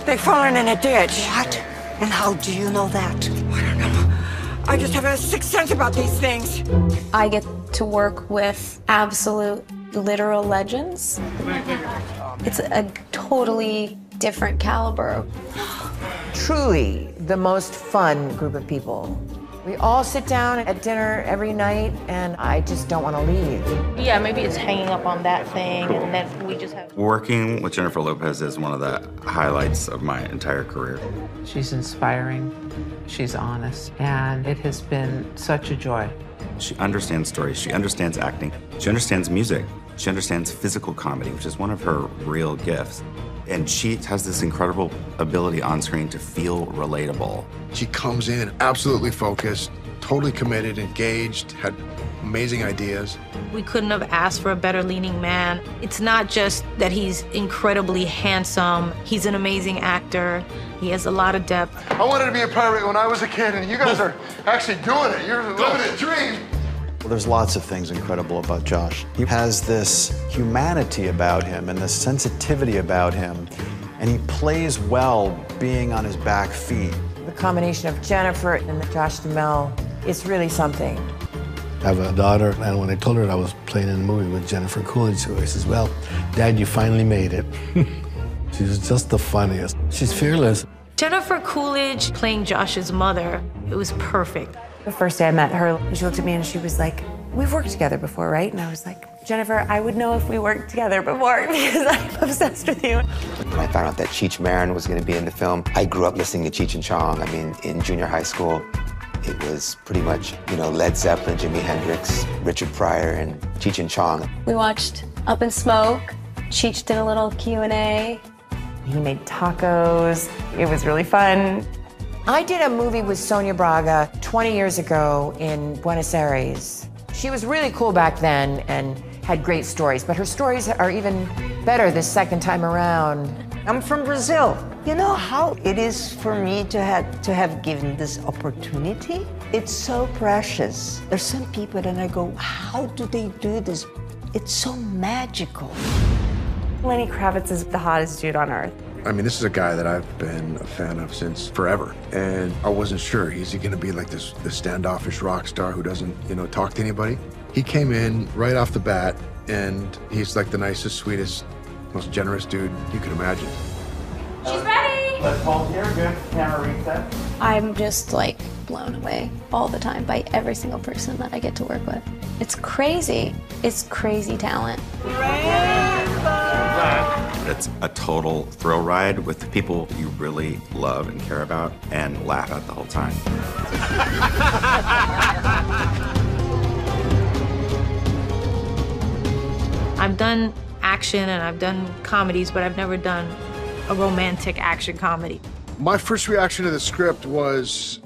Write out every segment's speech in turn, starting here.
They've fallen in a ditch. What? And how do you know that? I don't know. I just have a sixth sense about these things. I get to work with absolute literal legends. It's a totally different caliber. Truly the most fun group of people. We all sit down at dinner every night, and I just don't want to leave. Yeah, maybe it's hanging up on that thing, and then we just have... Working with Jennifer Lopez is one of the highlights of my entire career. She's inspiring, she's honest, and it has been such a joy. She understands stories, she understands acting, she understands music, she understands physical comedy, which is one of her real gifts. And she has this incredible ability on screen to feel relatable. She comes in absolutely focused, totally committed, engaged, had amazing ideas. We couldn't have asked for a better leading man. It's not just that he's incredibly handsome, he's an amazing actor, he has a lot of depth. I wanted to be a pirate when I was a kid, and you guys are actually doing it. You're living a dream. Well, there's lots of things incredible about Josh. He has this humanity about him and this sensitivity about him, and he plays well being on his back feet. The combination of Jennifer and Josh Duhamel is really something. I have a daughter, and when I told her that I was playing in a movie with Jennifer Coolidge, she says, well, Dad, you finally made it. She's just the funniest. She's fearless. Jennifer Coolidge playing Josh's mother, it was perfect. The first day I met her, she looked at me and she was like, we've worked together before, right? And I was like, Jennifer, I would know if we worked together before because I'm obsessed with you. When I found out that Cheech Marin was going to be in the film, I grew up listening to Cheech and Chong. I mean, in junior high school, it was pretty much, Led Zeppelin, Jimi Hendrix, Richard Pryor, and Cheech and Chong. We watched Up in Smoke. Cheech did a little Q&A. He made tacos. It was really fun. I did a movie with Sonia Braga 20 years ago in Buenos Aires. She was really cool back then and had great stories, but her stories are even better this second time around. I'm from Brazil. You know how it is for me to have given this opportunity? It's so precious. There's some people that I go, how do they do this? It's so magical. Lenny Kravitz is the hottest dude on earth. I mean, this is a guy that I've been a fan of since forever. And I wasn't sure, is he gonna be like this standoffish rock star who doesn't, talk to anybody? He came in right off the bat, and he's like the nicest, sweetest, most generous dude you can imagine. She's ready! Let's hold here, good. Camera reset. I'm just like blown away all the time by every single person that I get to work with. It's crazy. It's crazy talent. It's a total thrill ride with the people you really love and care about and laugh at the whole time. I've done action and I've done comedies, but I've never done a romantic action comedy. My first reaction to the script was,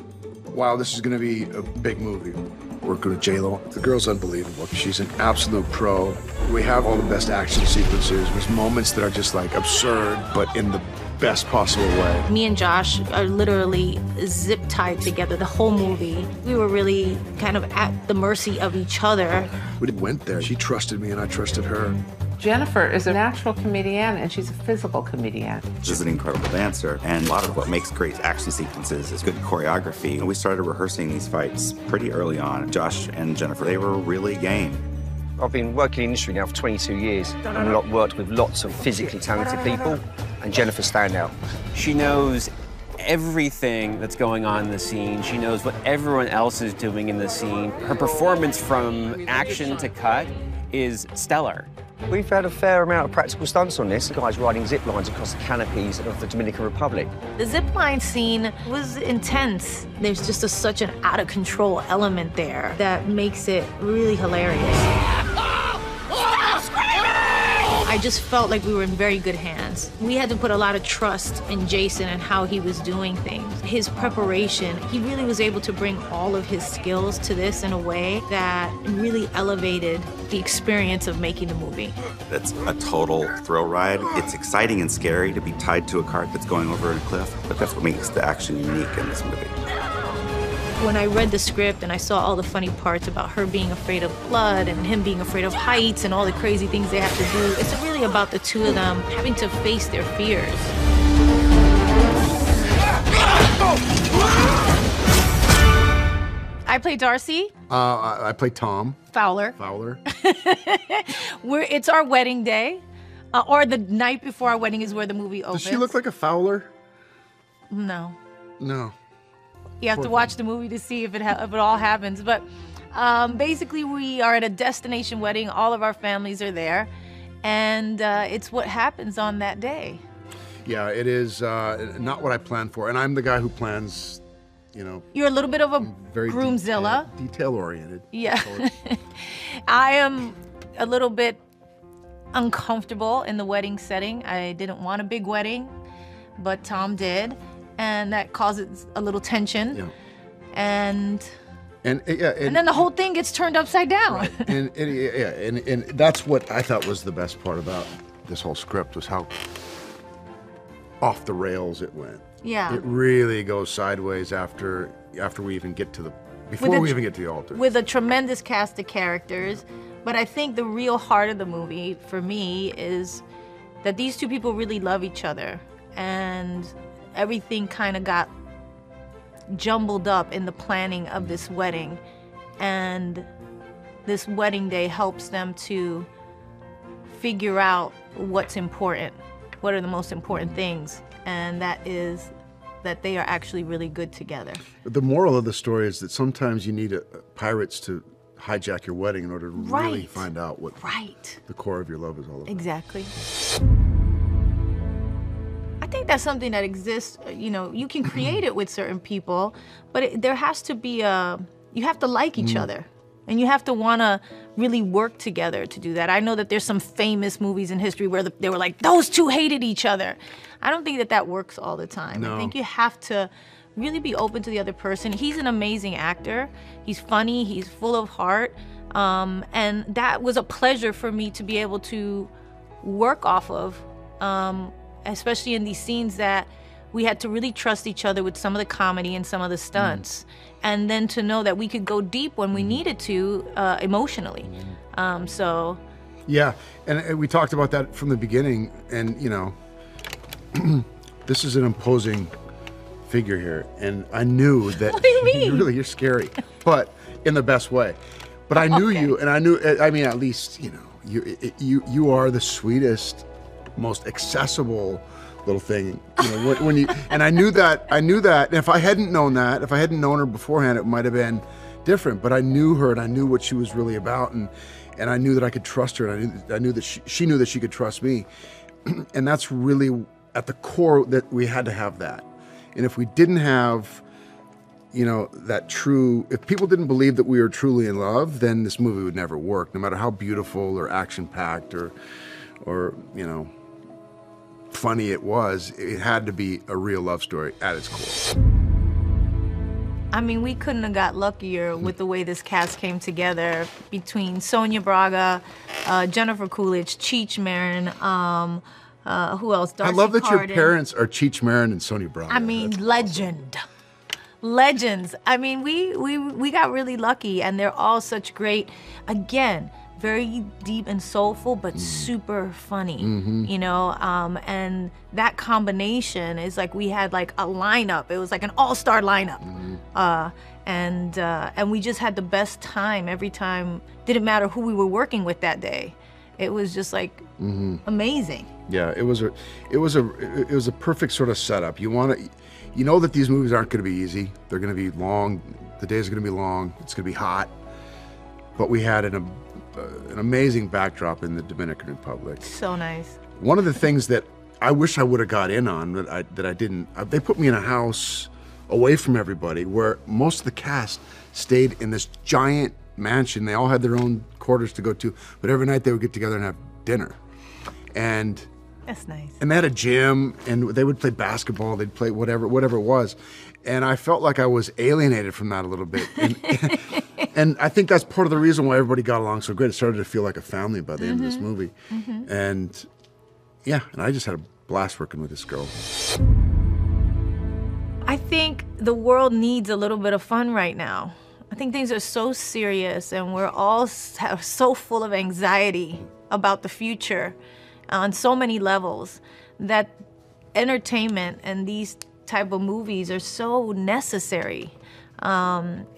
wow, this is gonna be a big movie. Working with J-Lo, the girl's unbelievable. She's an absolute pro. We have all the best action sequences. There's moments that are just like absurd, but in the best possible way. Me and Josh are literally zip-tied together the whole movie. We were really kind of at the mercy of each other. We went there. She trusted me and I trusted her. Jennifer is a natural comedian, and she's a physical comedian. She's an incredible dancer, and a lot of what makes great action sequences is good choreography. And we started rehearsing these fights pretty early on. Josh and Jennifer, they were really game. I've been working in the industry now for 22 years and worked with lots of physically talented people, and Jennifer's standout. She knows everything that's going on in the scene. She knows what everyone else is doing in the scene. Her performance from action to cut is stellar. We've had a fair amount of practical stunts on this. The guy's riding zip lines across the canopies of the Dominican Republic. The zip line scene was intense. There's just such an out-of-control element there that makes it really hilarious. I just felt like we were in very good hands. We had to put a lot of trust in Jason and how he was doing things. His preparation, he really was able to bring all of his skills to this in a way that really elevated the experience of making the movie. It's a total thrill ride. It's exciting and scary to be tied to a cart that's going over a cliff, but that's what makes the action unique in this movie. When I read the script and I saw all the funny parts about her being afraid of blood and him being afraid of heights and all the crazy things they have to do, it's really about the two of them having to face their fears. I play Darcy. I play Tom. Fowler. Fowler. It's our wedding day, or the night before our wedding is where the movie opens. Does she look like a Fowler? No. No. You have to watch the movie to see if it all happens. But basically, we are at a destination wedding. All of our families are there, and it's what happens on that day. Yeah, it is not what I planned for, and I'm the guy who plans. You know, you're a little bit of a groomzilla. Detail-oriented. Yeah. I am a little bit uncomfortable in the wedding setting. I didn't want a big wedding, but Tom did, and that causes a little tension. Yeah. And then the whole thing gets turned upside down. Right. and that's what I thought was the best part about this whole script, was how off the rails it went. Yeah. It really goes sideways after we even get to before we even get to the altar. With a tremendous cast of characters, but I think the real heart of the movie for me is that these two people really love each other, and everything kind of got jumbled up in the planning of this wedding, and this wedding day helps them to figure out what's important, what are the most important things, and that is that they are actually really good together. The moral of the story is that sometimes you need pirates to hijack your wedding in order to really find out what the core of your love is all about. Exactly. I think that's something that exists, you know, you can create it with certain people, but there has to be you have to like each other. And you have to want to really work together to do that. I know that there's some famous movies in history where they were like, those two hated each other. I don't think that works all the time. No. I think you have to really be open to the other person. He's an amazing actor. He's funny. He's full of heart. And that was a pleasure for me to be able to work off of, especially in these scenes that we had to really trust each other with some of the comedy and some of the stunts. And then to know that we could go deep when we needed to emotionally. So. Yeah, and we talked about that from the beginning, and you know, this is an imposing figure here, and I knew that. What do you mean? Really, you're scary, but in the best way. But I knew you, and I knew, I mean, at least, you know, you are the sweetest, most accessible little thing, you know, when you, and I knew that, and if I hadn't known that, if I hadn't known her beforehand, it might have been different, but I knew her, and I knew what she was really about, and I knew that I could trust her, and I knew that she knew that she could trust me, and that's really at the core, that we had to have that. And if we didn't have, you know, that true, if people didn't believe that we were truly in love, then this movie would never work, no matter how beautiful or action-packed or you know, funny it was. It had to be a real love story at its core. I mean, we couldn't have got luckier with the way this cast came together between Sonia Braga, Jennifer Coolidge, Cheech Marin, who else? Darcy I love that Carden. your parents are Cheech Marin and Sonia Braga. I mean, legends. I mean, we got really lucky, and they're all such great, again, very deep and soulful, but super funny, you know? And that combination is like, we had like a lineup. It was like an all-star lineup. And we just had the best time every time. Didn't matter who we were working with that day. It was just like amazing. Yeah, it was a perfect sort of setup. You know that these movies aren't going to be easy. They're going to be long. The days are going to be long. It's going to be hot. But we had an amazing backdrop in the Dominican Republic. So nice. One of the things that I wish I would have got in on that I didn't, they put me in a house away from everybody where most of the cast stayed in this giant mansion. They all had their own quarters to go to, but every night they would get together and have dinner. And that's nice. And they had a gym, and they would play basketball, they'd play whatever it was. And I felt like I was alienated from that a little bit. And I think that's part of the reason why everybody got along so great. It started to feel like a family by the end of this movie. And yeah, and I just had a blast working with this girl. I think the world needs a little bit of fun right now. I think things are so serious, and we're all so full of anxiety about the future on so many levels, that entertainment and these type of movies are so necessary.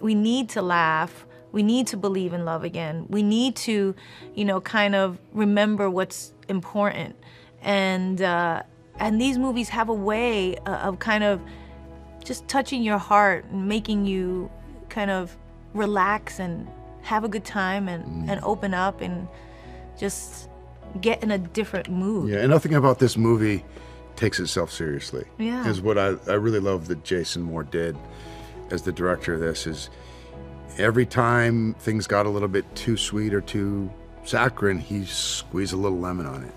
We need to laugh. We need to believe in love again. We need to, you know, kind of remember what's important. And these movies have a way of kind of just touching your heart and making you kind of relax and have a good time and open up and just get in a different mood. Yeah, and nothing about this movie takes itself seriously. Yeah. Is what I really love that Jason Moore did as the director of this, is every time things got a little bit too sweet or too saccharine, he squeezed a little lemon on it.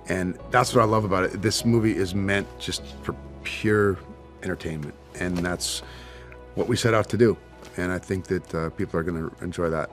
And that's what I love about it. This movie is meant just for pure entertainment, and that's what we set out to do. And I think that people are going to enjoy that.